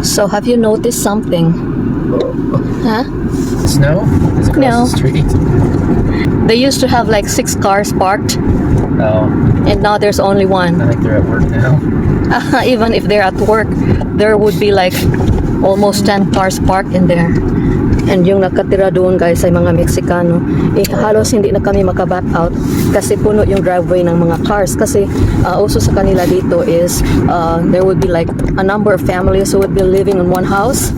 So have you noticed something? Huh? Snow is across No. the street. They used to have like 6 cars parked, Oh, and now there's only I one. think they're at work now. Even if they're at work, there would be like almost 10 cars parked in there. And yung nakatira doon guys ay mga Meksikano. Halos hindi na kami makaback out kasi puno yung driveway ng mga cars. Kasi uso sa kanila dito is there would be like a number of families who would be living in one house.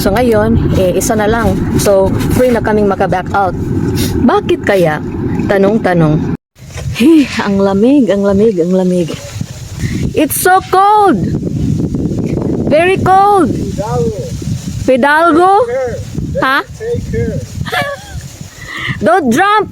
So ngayon, isa na lang. So free na kaming makaback out. Bakit kaya? Tanong-tanong. Ang lamig, ang lamig, ang lamig. It's so cold! Very cold! Fidalgo? Ha? Don't jump!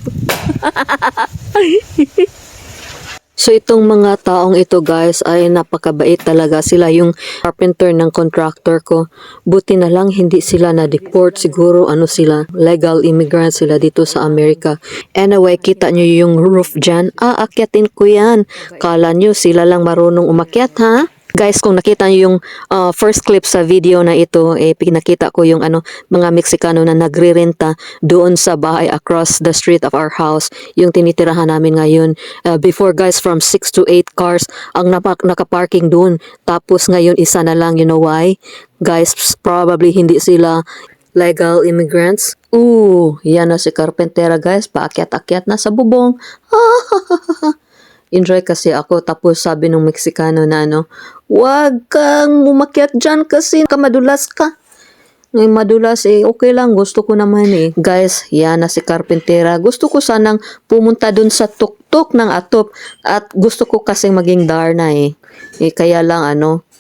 So itong mga taong ito guys ay napakabait talaga. Sila yung carpenter ng contractor ko. Buti na lang hindi sila na-deport. Siguro ano sila, legal immigrants sila dito sa Amerika. Anyway, kita nyo yung roof dyan. Akyatin ko yan. Kala nyo sila lang marunong umakyat ha? Guys, kung nakita niyo yung first clip sa video na ito, pinakita ko yung mga Meksikano na nagrirenta doon sa bahay across the street of our house, yung tinitirahan namin ngayon. Before guys, from 6 to 8 cars ang nakaparking doon. Tapos ngayon isa na lang, you know why? Guys, probably hindi sila legal immigrants. Yan na si Carpentera guys, paakyat-akyat na sa bubong. Enjoy kasi ako. Tapos sabi ng Meksikano na wag kang umakyat dyan kasi madulas ka. Madulas okay lang. Gusto ko naman Guys, yan na si Carpentera. Gusto ko sanang pumunta dun sa tuktok ng atop. At gusto ko kasing maging Darna kaya lang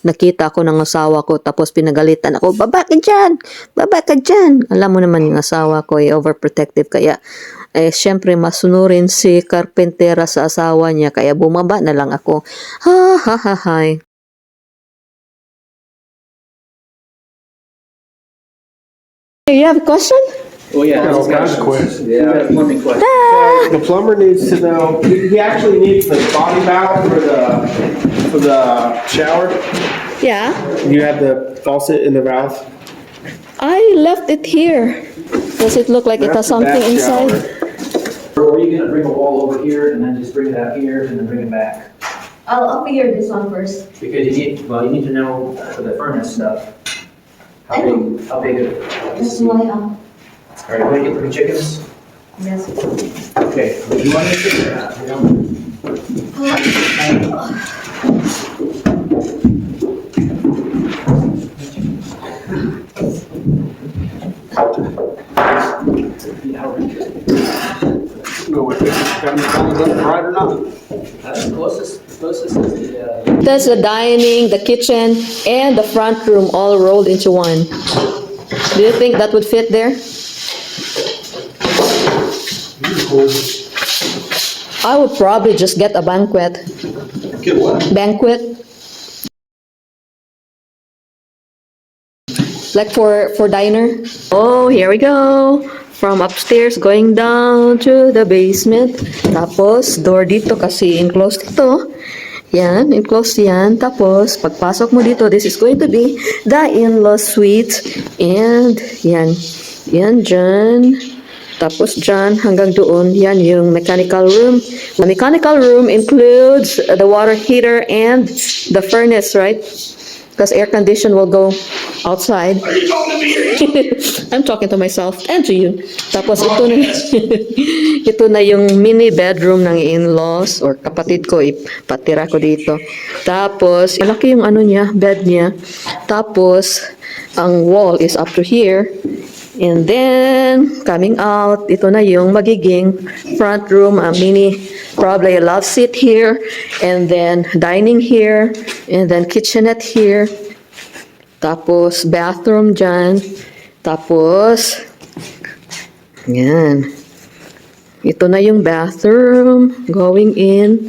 nakita ko ng asawa ko tapos pinagalitan ako, baba ka dyan! Baba ka dyan! Alam mo naman yung asawa ko overprotective kaya syempre masunurin si Carpentera sa asawa niya kaya bumaba na lang ako. Ha. You have a question? Oh yeah, No, that's that's quick. Yeah, plumbing question. The plumber needs to know, he actually needs the body valve for the shower. Yeah. You have the faucet in the valve? I left it here. Does it look like it has That's the something bath inside? shower. Or are you gonna bring a wall over here and then just bring it out here and then bring it back? I'll figure this one first. Because you need to know for the furnace stuff. How big it is. why All right, want to get 3 chickens? yes. Okay, do you want to chicken or not? You don't? No, got any thumbs up right or not? Closest is the, That's the dining, the kitchen, and the front room all rolled into one. Do you think that would fit there? I would probably just get a banquet. Get what? Banquet. Like for diner. Oh, here we go. From upstairs going down to the basement. Tapos, door dito kasi enclosed ito. Yan, enclosed yan. Tapos, pagpasok mo dito, this is going to be the in-law suite. And, yan. Yan dyan. Tapos dyan, hanggang doon, yan yung mechanical room. The mechanical room includes the water heater and the furnace, right? Because air condition will go outside. Are you talking to me? I'm talking to myself and to you. Tapos ito na, ito na yung mini bedroom ng in-laws or kapatid ko, ipatira ko dito. Tapos, malaki yung niya, bed niya. Tapos, ang wall is up to here. And then, coming out, ito na yung magiging front room, a mini, probably a love seat here, and then dining here, and then kitchenette here, tapos bathroom dyan, tapos, yan. Ito na yung bathroom, going in,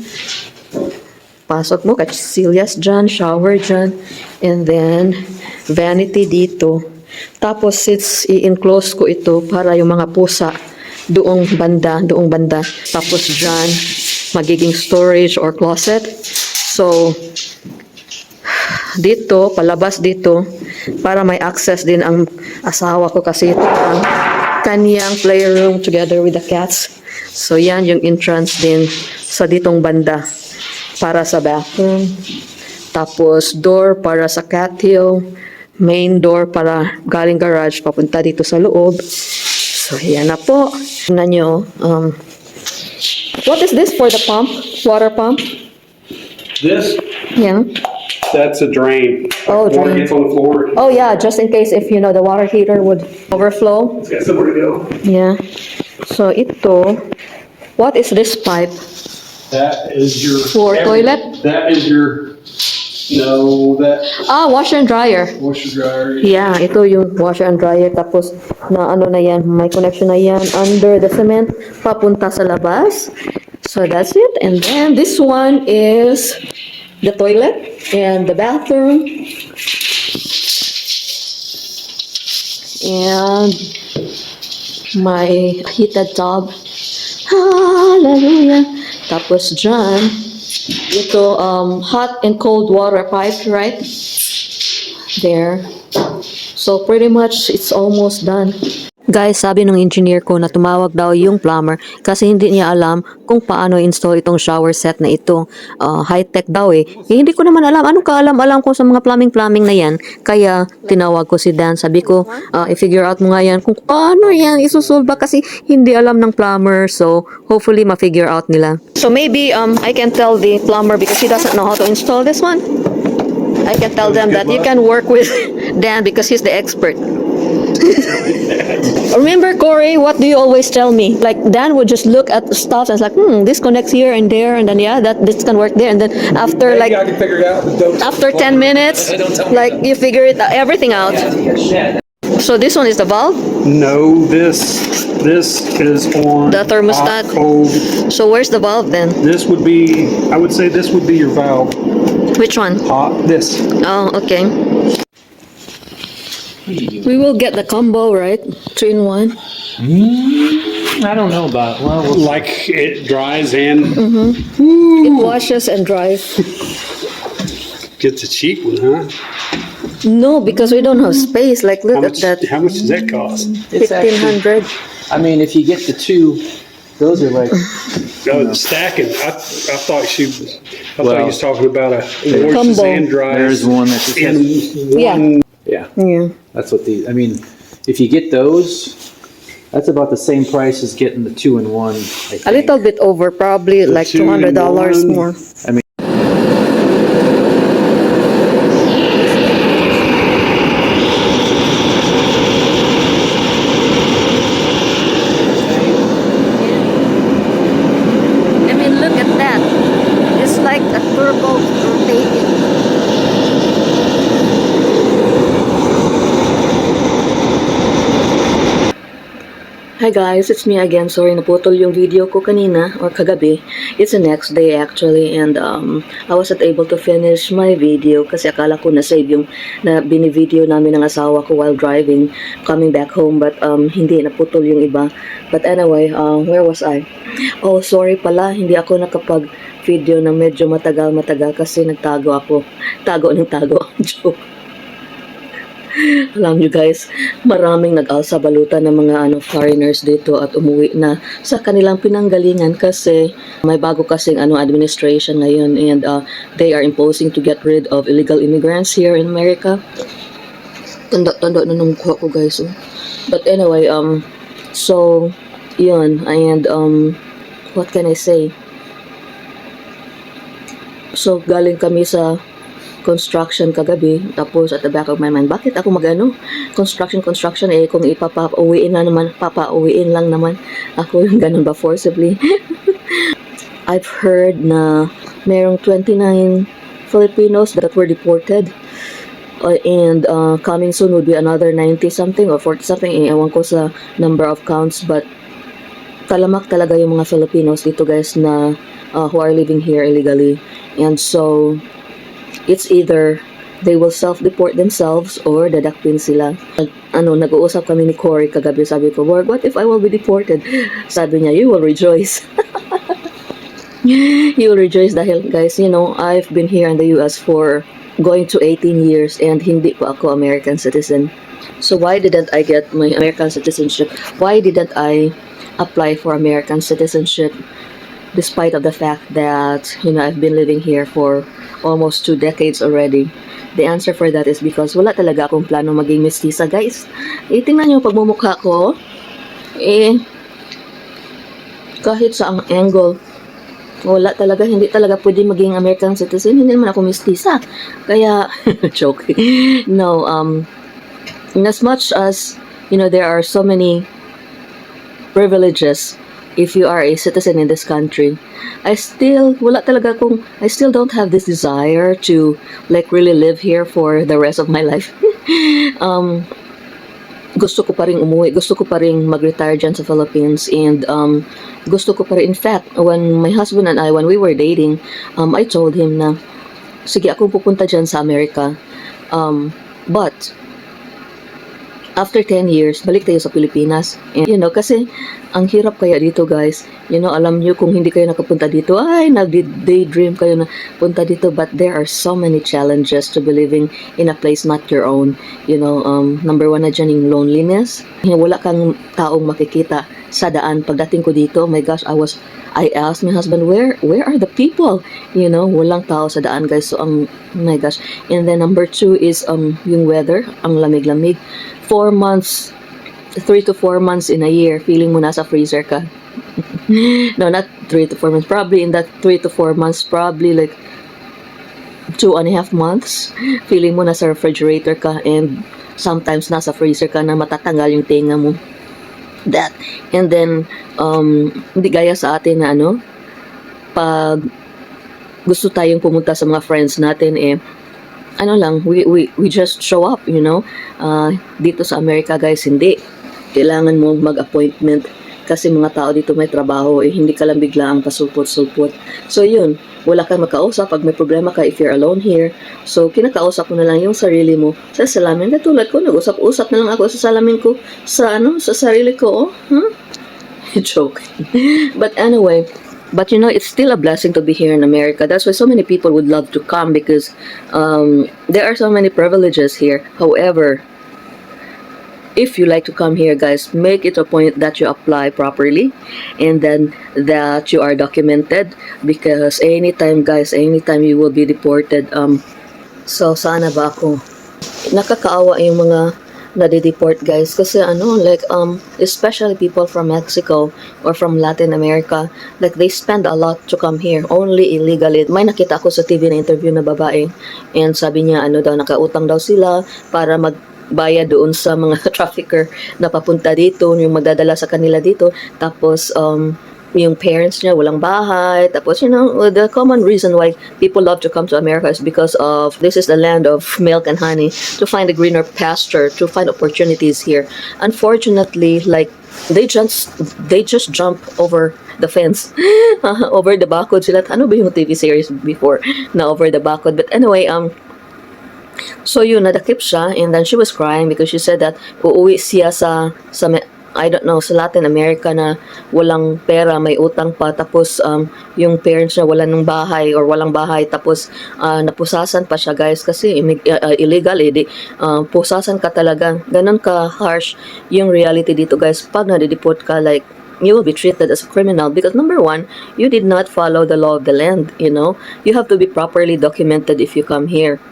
pasok mo, kachilias dyan, shower dyan, and then vanity dito. Tapos i-enclose ko ito para yung mga pusa doong banda. Tapos dyan, magiging storage or closet. So, dito, palabas dito, para may access din ang asawa ko kasi ito ang kanyang playroom together with the cats. So yan yung entrance din sa ditong banda para sa bathroom. Tapos door para sa catio, main door para galing garage papunta dito sa loob. So yan na po. Tingnan nyo. What is this for the pump? Water pump? This, Yeah. that's a drain. Oh, Water drain. gets on the floor, Oh yeah, just in case if the water heater would overflow. it's got somewhere to go. Yeah. So ito, what is this pipe? That is your. For toilet? That is your, no, that Washer and dryer. washer dryer. Yeah, ito yung washer and dryer. Tapos na ano na yan, may connection na yan under the cement papunta sa labas. So that's it. And then this one is the toilet and the bathroom. And my heated tub. Hallelujah. Tapos dyan, ito, hot and cold water pipe, right? There. So pretty much, it's almost done. Guys, sabi ng engineer ko na tumawag daw yung plumber kasi hindi niya alam kung paano install itong shower set na ito. High-tech daw eh. Hindi ko naman alam. Anong kaalam-alam ko sa mga plumbing na yan? Kaya tinawag ko si Dan. Sabi ko, i-figure out mo nga yan kung paano yan isusolve kasi hindi alam ng plumber. So, hopefully ma-figure out nila. So maybe I can tell the plumber because he doesn't know how to install this one. I can tell them that you can work with Dan because he's the expert. Remember, Corey, what do you always tell me? Like, Dan would just look at stuff and it's like, this connects here and there, and then, this can work there. And then after, like, I can figure it out, but don't. after 10 minutes, like, you figure everything out. So this one is the valve? No, this is on. The thermostat. hot, cold. So where's the valve then? This would be, I would say this would be your valve. Which one? Hot, this. Oh, okay. We will get the combo, right? 3-in-1. I don't know about, well, we'll Like it dries and It washes and dries. gets a cheap one, huh? No, because we don't have space. Like, look at that. How much does that cost? it's actually, 1,500. I mean, if you get the two, those are like, No, the stacking. I thought you Well, was talking about a washes Combo. and dries. there's one that just in has, Yeah. one. yeah, Yeah. that's what the, I mean, if you get those, that's about the same price as getting the 2-in-1, I think. A little bit over, probably like $200 2-in-1. more. I mean, I mean, look at that. It's like a turbo rotating. Hi guys, it's me again. Sorry, naputol yung video ko kanina or kagabi. It's the next day actually and I wasn't able to finish my video kasi akala ko na-save yung na bini-video namin ng asawa ko while driving coming back home but hindi, naputol yung iba. But anyway, where was I? Oh, sorry pala, hindi ako nakapag-video na medyo matagal kasi nagtago ako. Tago. Joke. Alam nyo guys, maraming nag-alsa balutan ng mga foreigners dito at umuwi na sa kanilang pinanggalingan kasi may bago kasing administration ngayon and they are imposing to get rid of illegal immigrants here in America. Tanda na nung kuha ko guys. Oh. But anyway, so yun and what can I say? So galing kami sa construction kagabi, tapos at the back of my mind, bakit ako construction kung papauwiin lang naman ako yung ganun ba forcibly. I've heard na merong 29 Filipinos that were deported and coming soon would be another 90 something or 40 something, ewan ko sa number of counts but talamak talaga yung mga Filipinos dito guys na who are living here illegally and so it's either they will self-deport themselves or dadakpin sila. Nag-uusap kami ni Corey kagabi, sabi ko, Borg, what if I will be deported? Sabi niya, you will rejoice. You will rejoice dahil guys, I've been here in the US for going to 18 years and hindi pa ako American citizen. So why didn't I get my American citizenship? Why didn't I apply for American citizenship despite of the fact that, I've been living here for almost 2 decades already? The answer for that is because wala talaga akong plano maging mestiza, guys. Tingnan niyo pagmumukha ko. Kahit sa ang angle, wala talaga, hindi talaga pwede maging American citizen. Hindi naman ako mestiza. Kaya, joke. No, in as much as, there are so many privileges if you are a citizen in this country, I still don't have this desire to, like, really live here for the rest of my life. Gusto ko pa rin umuwi, gusto ko pa rin mag-retire dyan sa Philippines, and gusto ko pa rin, in fact, when my husband and I, when we were dating, I told him na, sige, ako pupunta dyan sa Amerika, but after 10 years, balik tayo sa Pilipinas. And, kasi ang hirap kaya dito, guys. Alam nyo, kung hindi kayo nakapunta dito, ay, nag-daydream kayo na punta dito. But there are so many challenges to be living in a place not your own. Number one na dyan yung loneliness. Wala kang taong makikita sa daan. Pagdating ko dito, oh my gosh, I asked my husband, where are the people? Walang tao sa daan, guys. So, oh my gosh. And then number 2 is yung weather, ang lamig-lamig. 4 months, 3 to 4 months in a year, feeling mo nasa freezer ka. No, not 3 to 4 months. Probably in that 3 to 4 months, probably like 2.5 months, feeling mo nasa refrigerator ka, and sometimes nasa freezer ka na matatanggal yung tenga mo. That. And then, hindi gaya sa atin na pag gusto tayong pumunta sa mga friends natin, we just show up, dito sa Amerika, guys, hindi. Kailangan mo mag-appointment kasi mga tao dito may trabaho, hindi ka lang bigla ang pasulpot-sulpot. So yun, wala kang makausap pag may problema ka if you're alone here. So kinakausap mo na lang yung sarili mo sa salamin. Katulad ko, nag-usap-usap na lang ako sa salamin ko sa sarili ko, Joke. But anyway, it's still a blessing to be here in America. That's why so many people would love to come, because there are so many privileges here. However, if you like to come here, guys, make it a point that you apply properly, and then that you are documented, because anytime you will be deported. So sana ba ako? Nakakaawa yung mga nade-deport, guys, kasi especially people from Mexico or from Latin America, like they spend a lot to come here only illegally. May nakita ako sa TV na interview na babae, and sabi niya nakautang daw sila para magbayad doon sa mga trafficker na papunta dito, yung magdadala sa kanila dito, tapos yung parents niya walang bahay. Tapos, the common reason why people love to come to America is because of this is the land of milk and honey, to find a greener pasture, to find opportunities here. Unfortunately, like, they just jump over the fence, over the bakod. Sila, ano ba yung TV series before na over the bakod? But anyway, so yun, nadakip siya, and then she was crying because she said that uuwi siya sa I don't know, sa Latin America na walang pera, may utang pa, tapos yung parents niya walang bahay, tapos napusasan pa siya, guys, kasi illegal, pusasan ka talaga. Ganun ka harsh yung reality dito, guys. Pag nadideport ka, like, you will be treated as a criminal because number 1, you did not follow the law of the land, You have to be properly documented if you come here.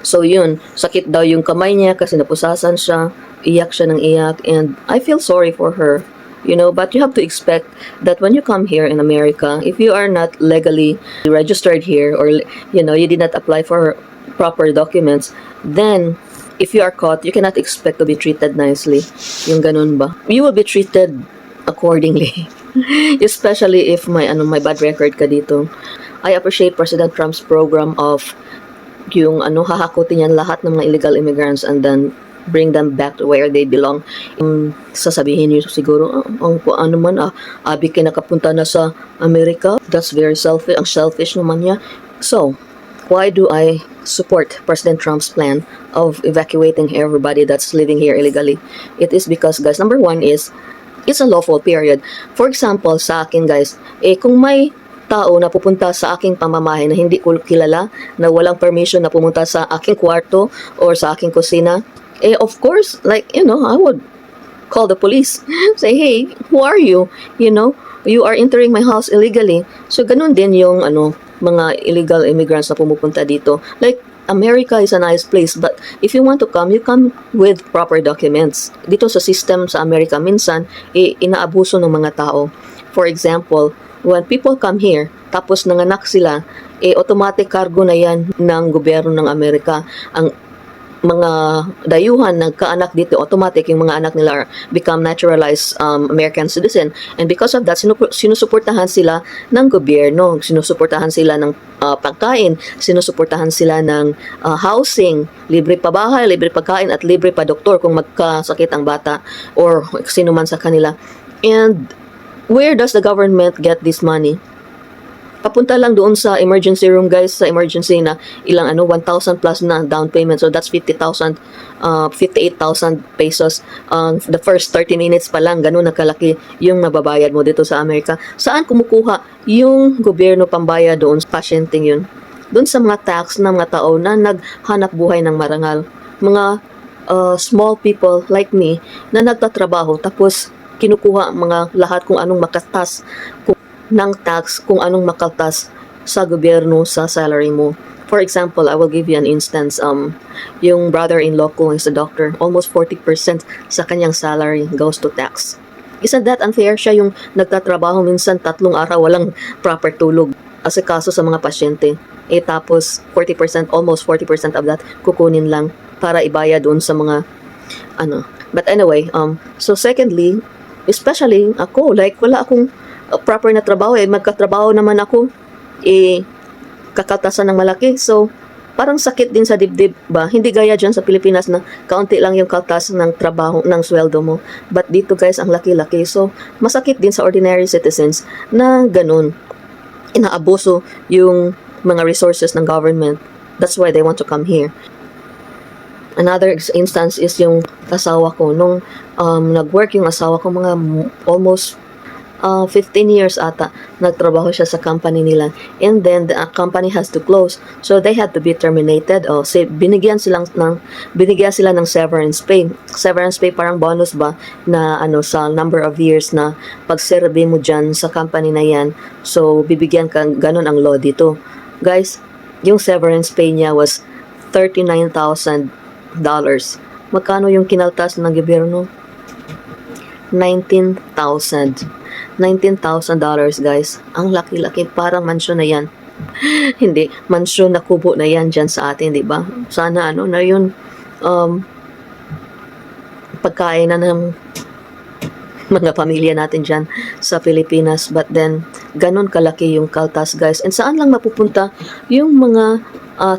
So yun, sakit daw yung kamay niya kasi napusasan siya, iyak siya ng iyak, and I feel sorry for her, but you have to expect that when you come here in America, if you are not legally registered here, or you did not apply for proper documents, then if you are caught, you cannot expect to be treated nicely. Yung ganun ba? You will be treated accordingly. Especially if may bad record ka dito. I appreciate President Trump's program of yung hahakutin yan lahat ng mga illegal immigrants and then bring them back to where they belong. Sasabihin niyo siguro, abi ka nakapunta na sa Amerika, that's very selfish, ang selfish naman niya. So, why do I support President Trump's plan of evacuating everybody that's living here illegally? It is because, guys, number 1 is, it's a lawful period. For example, sa akin, guys, kung may tao na pupunta sa aking pamamahay na hindi ko kilala, na walang permission na pumunta sa aking kwarto or sa aking kusina, eh of course, like, I would call the police. Say, hey, who are you? You are entering my house illegally. So, ganun din yung, mga illegal immigrants na pumupunta dito. Like, America is a nice place, but if you want to come, you come with proper documents. Dito sa system sa Amerika, minsan, inaabuso ng mga tao. For example, when people come here, tapos nanganak sila, automatic cargo na yan ng gobyerno ng Amerika. Ang mga dayuhan nagkaanak dito, automatic yung mga anak nila become naturalized American citizen. And because of that, sinusuportahan sila ng gobyerno, sinusuportahan sila ng pagkain, sinusuportahan sila ng housing, libre pa bahay, libre pagkain, at libre pa doktor kung magkasakit ang bata or sino man sa kanila. And where does the government get this money? Papunta lang doon sa emergency room, guys, sa emergency na ilang 1,000 plus na down payment. So that's 58,000 pesos. The first 30 minutes pa lang, ganun nakalaki yung mababayad mo dito sa Amerika. Saan kumukuha yung gobyerno pambaya doon sa pasyenteng yun? Doon sa mga tax ng mga tao na naghanap buhay ng marangal. Mga small people like me na nagtatrabaho tapos kinukuha mga lahat kung anong makatas ng tax, kung anong makaltas sa gobyerno sa salary mo. For example, I will give you an instance. Yung brother-in-law ko is a doctor. Almost 40% sa kanyang salary goes to tax. Isn't that unfair? Siya yung nagtatrabaho minsan 3 araw, walang proper tulog. Asikaso sa mga pasyente. Tapos 40%, almost 40% of that, kukunin lang para ibaya doon sa mga But anyway, so secondly, especially ako, like wala akong proper na trabaho, magkatrabaho naman ako, kakaltasan ng malaki. So, parang sakit din sa dibdib ba? Hindi gaya dyan sa Pilipinas na kaunti lang yung kaltas ng trabaho, ng sweldo mo. But dito guys, ang laki-laki. So, masakit din sa ordinary citizens na ganun. Inaabuso yung mga resources ng government. That's why they want to come here. Another instance is yung asawa ko. Nung nag-work yung asawa ko, mga almost 15 years ata, nagtrabaho siya sa company nila. And then, the company has to close. So, they had to be terminated. Binigyan sila ng severance pay. Severance pay parang bonus ba na sa number of years na pagserve mo dyan sa company na yan. So, bibigyan ka, ganun ang law dito. Guys, yung severance pay niya was $39,000. Magkano yung kinaltas ng gobyerno? $19,000, guys. Ang laki-laki, parang mansyon na yan. Hindi, mansyon na kubo na yan dyan sa atin, di ba? Sana na yun, pagkain na ng mga pamilya natin dyan sa Pilipinas. But then, ganun kalaki yung kaltas, guys. And saan lang mapupunta yung mga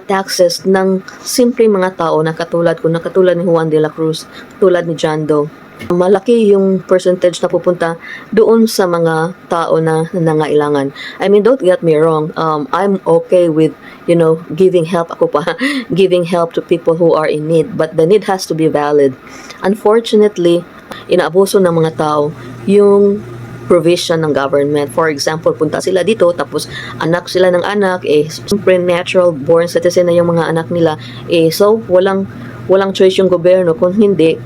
taxes ng simple mga tao na katulad ko, na katulad ni Juan de la Cruz, katulad ni John Doe. Malaki yung percentage na pupunta doon sa mga tao na nangailangan. I mean, don't get me wrong. I'm okay with, giving help. Ako pa, giving help to people who are in need. But the need has to be valid. Unfortunately, inaabuso ng mga tao yung provision ng government. For example, punta sila dito, tapos anak sila ng anak, siyempre natural born citizen na yung mga anak nila. So, walang choice yung gobyerno kung hindi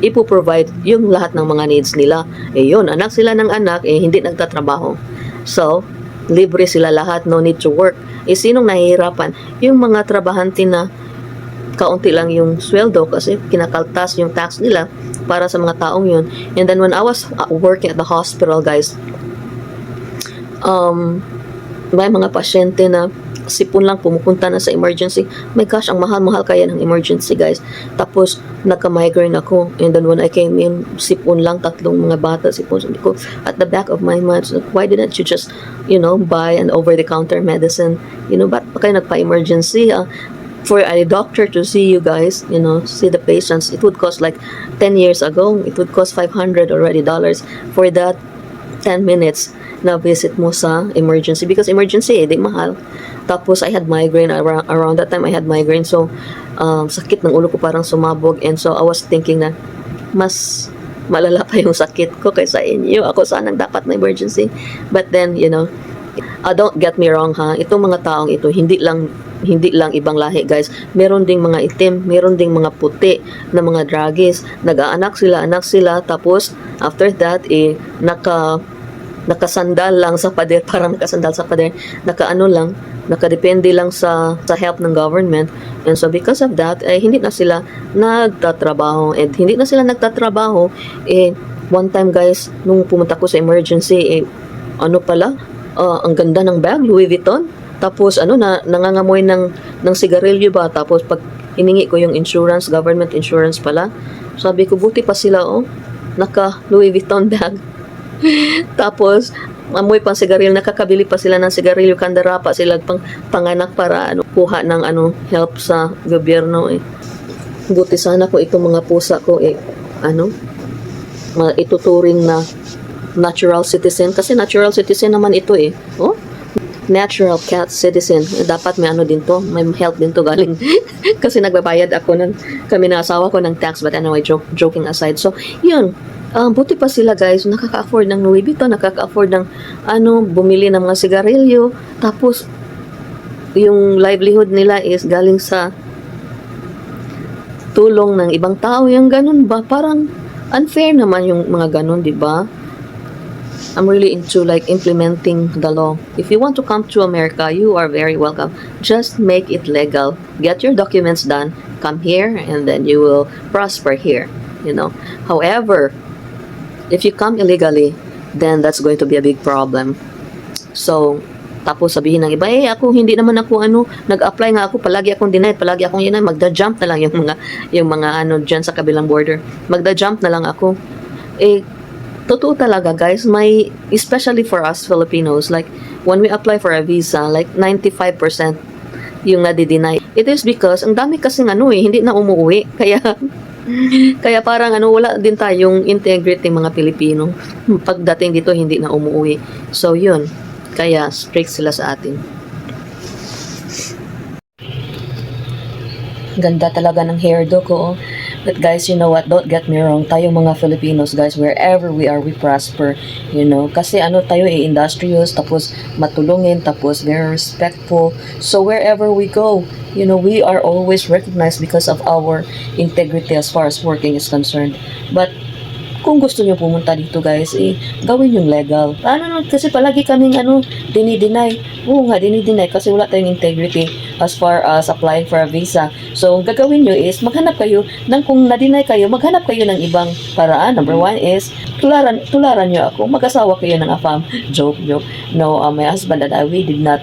ipo-provide yung lahat ng mga needs nila. Yun, anak sila ng anak, hindi nagtatrabaho. So, libre sila lahat, no need to work. Sinong nahihirapan? Yung mga trabahante na kaunti lang yung sweldo kasi kinakaltas yung tax nila para sa mga taong yun. And then when I was working at the hospital, guys, may mga pasyente na sipon lang pumupunta na sa emergency. My gosh, ang mahal-mahal kaya ng emergency, guys. Tapos, nagka-migraine ako. And then when I came in, sipon lang, 3 mga bata, sipon. Sabi ko, at the back of my mind, so, why didn't you just, buy an over-the-counter medicine? Ba't pa kayo nagpa-emergency? For a doctor to see you guys, see the patients, it would cost like 10 years ago, it would cost $500 already for that 10 minutes na visit mo sa emergency. Because emergency, di mahal. Tapos, I had migraine. Around that time, I had migraine. So, sakit ng ulo ko parang sumabog. And so, I was thinking na mas malala pa yung sakit ko kaysa inyo. Ako sanang dapat na emergency. But then, Don't get me wrong ha, itong mga taong ito hindi lang ibang lahi guys, meron ding mga itim, meron ding mga puti na mga druggies, nag-aanak sila, tapos after that nakasandal lang sa pader, parang nakasandal sa pader, nakadepende lang sa help ng government. And so because of that, hindi na sila nagtatrabaho. And hindi na sila nagtatrabaho, one time guys, nung pumunta ko sa emergency, ang ganda ng bag, Louis Vuitton. Tapos nangangamoy ng sigarilyo ba. Tapos pag hiningi ko yung insurance, government insurance pala, sabi ko, buti pa sila naka Louis Vuitton bag. Tapos amoy pang sigarilyo, nakakabili pa sila ng sigarilyo, kandara pa sila panganak para kuha ng help sa gobyerno. Buti sana ko itong mga pusa ko ituturing na natural citizen, kasi natural citizen naman ito natural cat citizen. Dapat may din to, may help din to galing kasi nagbabayad kami na asawa ko ng tax. But anyway, joking aside, so yun, buti pa sila guys, nakaka-afford ng Louis Vuitton, nakaka-afford ng bumili ng mga sigarilyo, tapos yung livelihood nila is galing sa tulong ng ibang tao. Yung ganun ba, parang unfair naman yung mga ganun, di ba? I'm really into implementing the law. If you want to come to America, you are very welcome. Just make it legal. Get your documents done. Come here, and then you will prosper here. However, if you come illegally, then that's going to be a big problem. So, tapos sabihin ng iba, hindi naman ako nag-apply nga ako, palagi akong denied, palagi akong magda-jump na lang yung mga dyan sa kabilang border. Magda-jump na lang ako. Totoo talaga guys, especially for us Filipinos, when we apply for a visa, 95% yung nadi-deny. It is because ang dami kasing hindi na umuwi. Kaya parang wala din tayong integrity mga Pilipino. Pagdating dito hindi na umuwi. So yun, kaya strict sila sa atin. Ganda talaga ng hairdo ko. But guys, you know what? Don't get me wrong. Tayong mga Filipinos, guys, wherever we are, we prosper. Kasi tayo industrious, tapos matulungin, tapos very respectful. So wherever we go, we are always recognized because of our integrity as far as working is concerned. But kung gusto niyo pumunta dito guys, gawin yung legal. Kasi palagi kaming dinideny. Oo nga, dinideny kasi wala tayong integrity as far as applying for a visa. So, ang gagawin nyo is maghanap kayo kung na-deny kayo, maghanap kayo ng ibang paraan. Number one is, tularan nyo ako. Mag-asawa kayo ng AFAM. Joke. No, my husband and I, we did not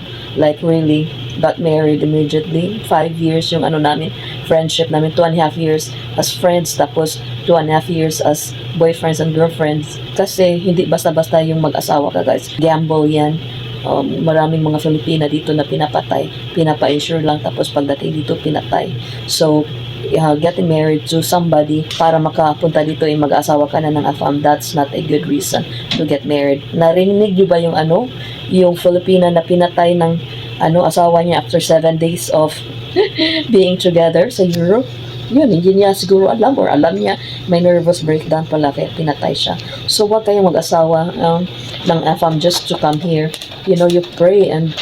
really got married immediately. 5 years yung namin, friendship namin, 2.5 years as friends, tapos 2.5 years as boyfriends and girlfriends. Kasi hindi basta-basta yung mag-asawa ka guys. Gamble yan. Maraming mga Filipina dito na pinapa-insure lang, tapos pagdating dito pinatay. So getting married to somebody para makapunta dito mag-asawa ka na ng AFAM, that's not a good reason to get married. Narinig niyo ba yung Filipina na pinatay ng asawa niya after 7 days of being together sa Europe? Yun, hindi niya siguro alam, or alam niya may nervous breakdown pala kaya pinatay siya. So wag kayong mag-asawa ng AFAM just to come here. You pray, and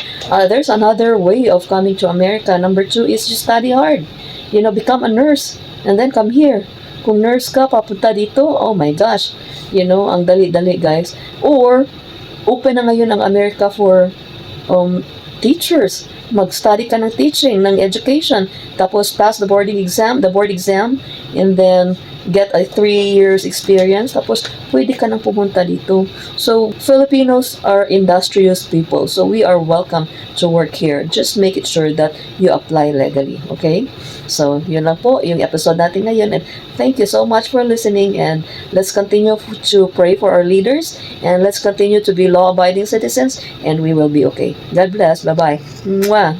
there's another way of coming to America. Number 2 is you study hard. Become a nurse and then come here. Kung nurse ka, papunta dito, oh my gosh, ang dali-dali guys. Or open na ngayon ang America for teachers. Mag-study ka ng teaching, ng education, tapos pass the board exam, and then get a 3 years experience, tapos pwede ka nang pumunta dito. So, Filipinos are industrious people, so we are welcome to work here. Just make it sure that you apply legally, okay? So, yun lang po, yung episode natin ngayon, and thank you so much for listening, and let's continue to pray for our leaders, and let's continue to be law-abiding citizens, and we will be okay. God bless. Bye-bye. Mwah.